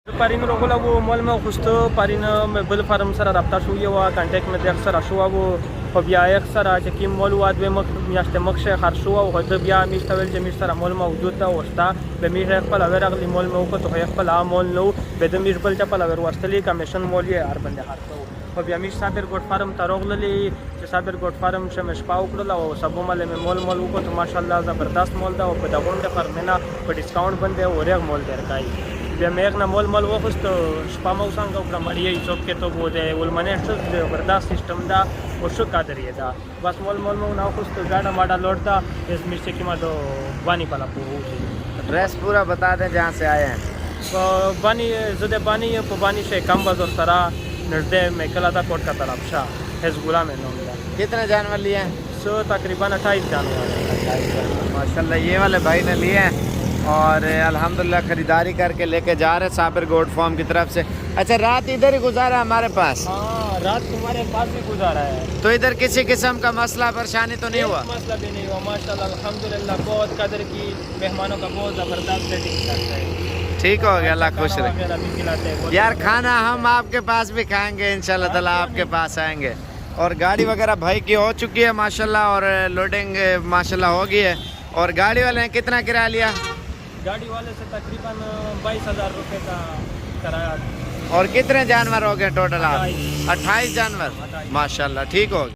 پارین روغلا و مال ما خوسته پارین بل فارم سره رابطه شوی و کانټیکټ مې د سره شو و خو بیا یې سره چې کوم مال واد به مخ میاشته مخشه خر شو او د بیا میشته ول چې میش سره مال موجود ده وستا به میش خپل ورغلی مال مو کو ته خپل مال نو به د میش بل چپل ور واستلی کمیشن مال یې هر بنده هر شو خو بیا میش صابر ګوټ فارم تروغلی چې صابر ګوټ فارم شمه شپاو کړل او سبو مال مې مال کو ته ماشاءالله زبردست مال ده او په دغونډه فرمنه په ډیسکاونټ باندې اورغ مال درکای بیا مې نه مال وخست شپه مو څنګه وکړه مړی چوک کې ته بوده ولمنه څه زبردست سیستم دا او شو قادریه دا بس مال مو نه وخست ګاډه ماډا لوټ دا اس میشته کې ما دو بانی پلا پوره एड्रेस पूरा बता दें जहाँ से आए हैं। بانی زده بانی په بانی شه کم بازار سرا نزدې میکلا دا کوټ کا طرف شاه حزب الله میں نام دا कितने जानवर लिए हैं? सो तकरीबन 28 जानवर माशाल्लाह ये वाले भाई ने लिए हैं और अल्हम्दुलिल्लाह खरीदारी करके लेके जा रहे हैं साबिर गोट फार्म की तरफ से। अच्छा रात इधर ही गुजारा हमारे पास? हाँ रात तुम्हारे पास भी गुजारा है। तो इधर किसी किस्म का मसला परेशानी तो नहीं हुआ? मसला भी नहीं हुआ माशाल्लाह अल्हम्दुलिल्लाह बहुत कदर की मेहमानों का बहुत ज़बरदस्त सेटिंग करता है। ठीक हो गया अल्लाह खुश रहे। यार खाना हम आपके पास भी खाएंगे इंशाल्लाह ताला आपके पास आएंगे। और गाड़ी वगैरह भाई की हो चुकी है माशाल्लाह और लोडिंग माशाल्लाह हो गई है। और गाड़ी वाले ने कितना किराया लिया? गाड़ी वाले से तकरीबन 22,000 रुपये का किराया। और कितने जानवर हो गए टोटल आप? 28 जानवर माशाल्लाह ठीक हो गया।